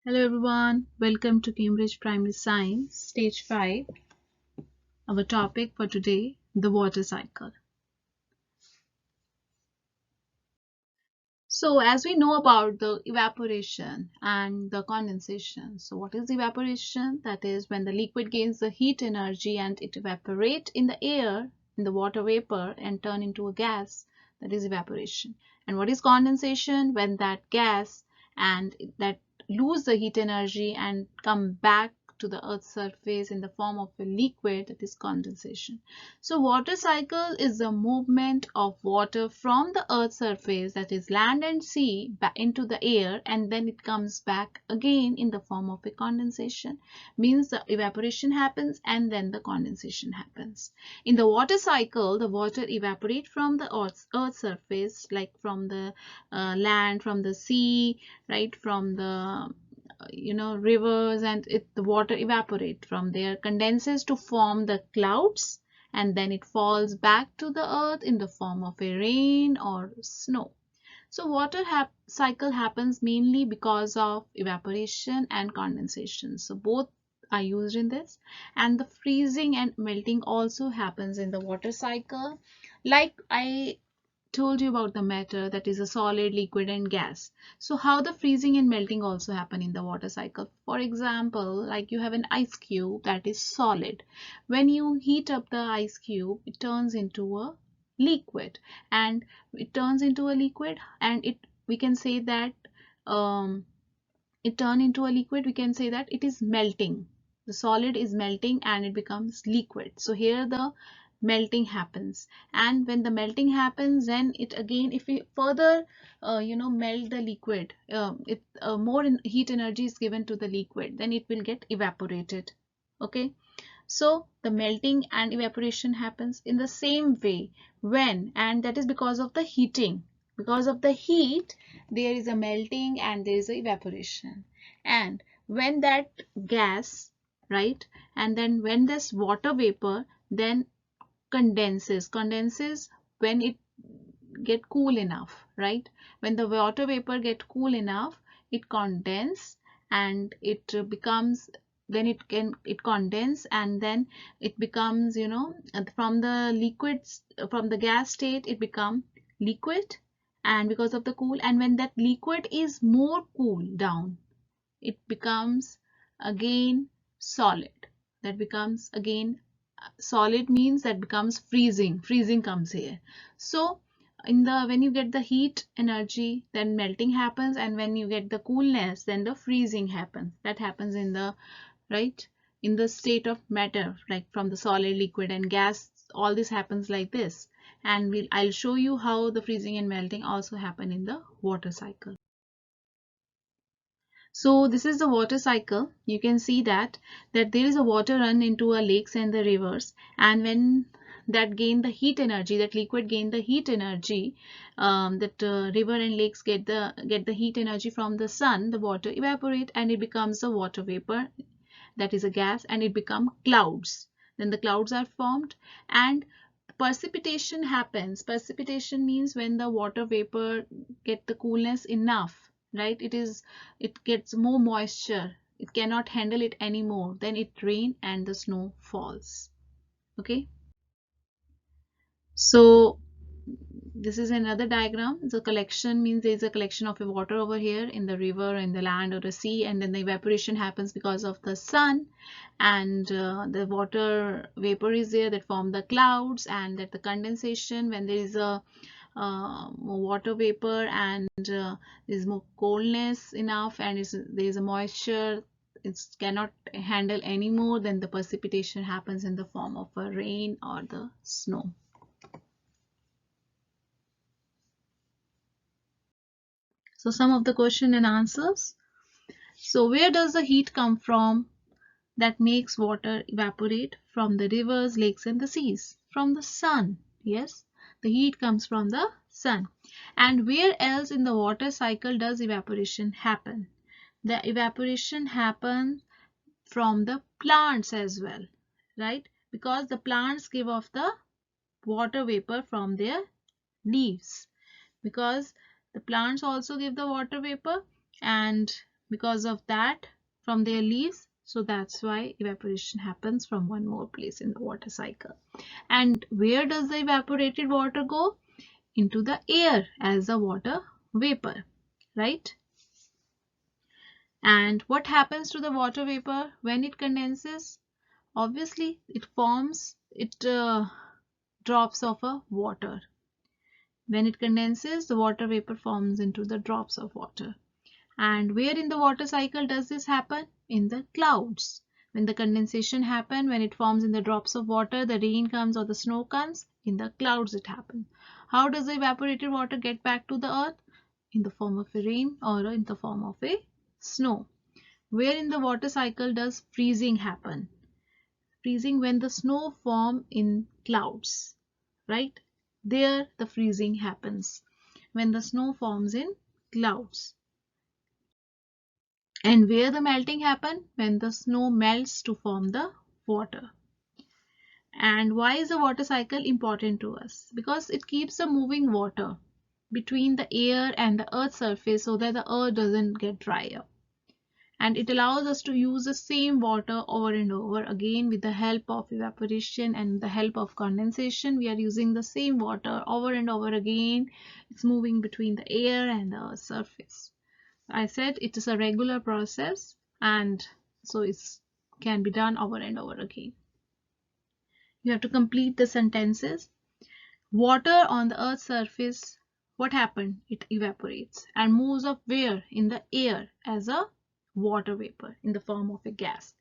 Hello everyone, welcome to Cambridge Primary Science, Stage 5. Our topic for today, the water cycle. So as we know about the evaporation and the condensation. So what is evaporation? That is when the liquid gains the heat energy and it evaporates in the air, in the water vapor and turn into a gas. That is evaporation. And what is condensation? When that gas and that lose the heat energy and come back to the earth's surface in the form of a liquid, that is condensation. So water cycle is the movement of water from the earth's surface, that is land and sea, back into the air, and then it comes back again in the form of a condensation. Means the evaporation happens and then the condensation happens. In the water cycle, the water evaporates from the earth's surface, like from the land, from the sea, right, from the rivers, and the water evaporate from there, condenses to form the clouds, and then it falls back to the earth in the form of a rain or snow. So water cycle happens mainly because of evaporation and condensation. So both are used in this, and the freezing and melting also happens in the water cycle. Like I told you about the matter, that is a solid, liquid and gas. So how the freezing and melting also happen in the water cycle. For example, like you have an ice cube that is solid. When you heat up the ice cube, it turns into a liquid, and it turns into a liquid and it we can say that um, it turn into a liquid, we can say that it is melting. The solid is melting and it becomes liquid. So here the melting happens, and when the melting happens, then it again, if we further melt the liquid, if more heat energy is given to the liquid, then it will get evaporated. Okay, so the melting and evaporation happens in the same way when, and that is because of the heating. Because of the heat, there is a melting and there is a evaporation. And when that gas, right, and then when this water vapor then condenses when it get cool enough, right? When the water vapor get cool enough, it condense and it becomes, then it condense and then it becomes, from the liquids, from the gas state it become liquid, and because of the cool, and when that liquid is more cool down, it becomes again solid. That becomes again solid, means that becomes freezing comes here. So in the, when you get the heat energy, then melting happens, and when you get the coolness, then the freezing happens. That happens in the, right, in the state of matter, like from the solid, liquid and gas. All this happens like this, and I'll show you how the freezing and melting also happen in the water cycle. So this is the water cycle. You can see that there is a water run into a lakes and the rivers, and when that gain the heat energy, that liquid gain the heat energy, that river and lakes get the heat energy from the sun, the water evaporate and it becomes a water vapor, that is a gas, and it become clouds. Then the clouds are formed and precipitation happens. Precipitation means when the water vapor get the coolness enough, right, it gets more moisture, it cannot handle it anymore, then it rain and the snow falls. Okay, so this is another diagram. The collection means there is a collection of a water over here in the river, in the land or the sea, and then the evaporation happens because of the sun, and the water vapor is there that form the clouds, and that the condensation, when there is a more water vapor and there is more coldness enough and there is a moisture, it cannot handle anymore, then the precipitation happens in the form of a rain or the snow. So some of the question and answers. So where does the heat come from that makes water evaporate from the rivers, lakes and the seas? From the sun. Yes, the heat comes from the sun. And where else in the water cycle does evaporation happen? The evaporation happens from the plants as well, right? Because the plants give off the water vapor from their leaves, because the plants also give the water vapor, and because of that from their leaves. So that's why evaporation happens from one more place in the water cycle. And where does the evaporated water go? Into the air as a water vapor, right? And what happens to the water vapor when it condenses? Obviously, it forms drops of a water. When it condenses, the water vapor forms into the drops of water. And where in the water cycle does this happen? In the clouds. When the condensation happens, when it forms in the drops of water, the rain comes or the snow comes, in the clouds it happens. How does the evaporated water get back to the earth? In the form of a rain or in the form of a snow. Where in the water cycle does freezing happen? Freezing when the snow form in clouds, right? There the freezing happens when the snow forms in clouds. And where the melting happen? When the snow melts to form the water. And why is the water cycle important to us? Because it keeps the moving water between the air and the earth surface so that the earth doesn't get dry up. And it allows us to use the same water over and over again with the help of evaporation and the help of condensation. We are using the same water over and over again. It's moving between the air and the earth's surface. I said it is a regular process, and so it can be done over and over again. You have to complete the sentences. Water on the earth's surface, what happened? It evaporates and moves up where? In the air as a water vapor in the form of a gas.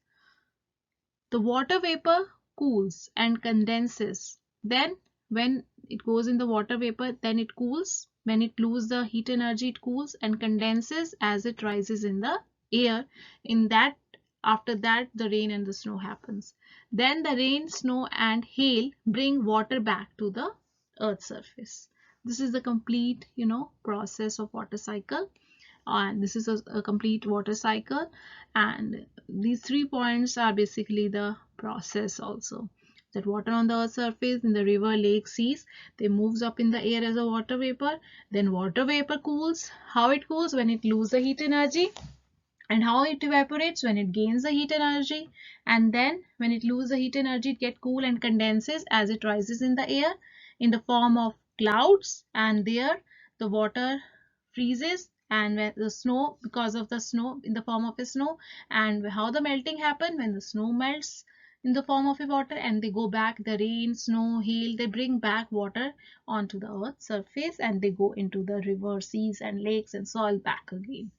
The water vapor cools and condenses. Then when it goes in the water vapor, then it cools. When it loses the heat energy, it cools and condenses as it rises in the air. After that, the rain and the snow happens. Then the rain, snow and hail bring water back to the earth's surface. This is the complete, process of water cycle. And this is a complete water cycle, and these 3 points are basically the process also. That water on the earth's surface, in the river, lake, seas, they moves up in the air as a water vapor. Then water vapor cools. How it cools? When it loses the heat energy. And how it evaporates? When it gains the heat energy. And then when it loses the heat energy, it gets cool and condenses as it rises in the air in the form of clouds, and there the water freezes, and when the snow, because of the snow in the form of a snow. And how the melting happen? When the snow melts in the form of a water and they go back, the rain, snow, hail, they bring back water onto the earth's surface, and they go into the river, seas and lakes and soil back again.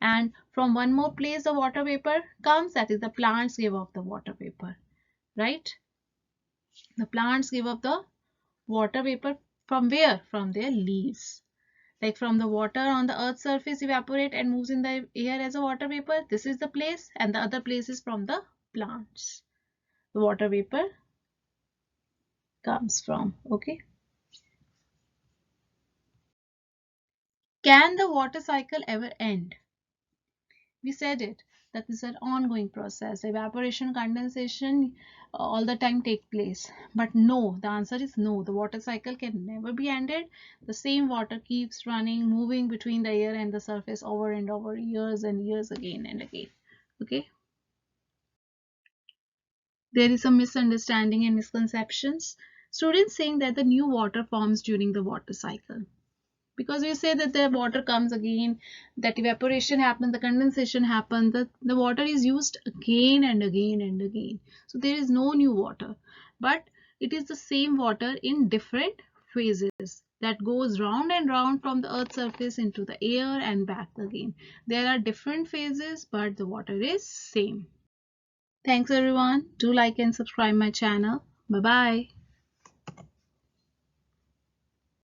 And from one more place the water vapor comes, that is the plants give off the water vapor, right? The plants give off the water vapor from where? From their leaves. Like from the water on the earth's surface evaporate and moves in the air as a water vapor. This is the place, and the other place is from the plants. The water vapor comes from. Okay. Can the water cycle ever end? We said it, that this is an ongoing process. Evaporation, condensation all the time take place. But no, the answer is no. The water cycle can never be ended. The same water keeps running, moving between the air and the surface over and over, years and years, again and again. Okay. There is a misunderstanding and misconceptions. Students saying that the new water forms during the water cycle. Because we say that the water comes again, that evaporation happens, the condensation happens, the water is used again and again and again. So there is no new water, but it is the same water in different phases that goes round and round from the earth's surface into the air and back again. There are different phases, but the water is same. Thanks everyone. Do like and subscribe my channel. Bye bye.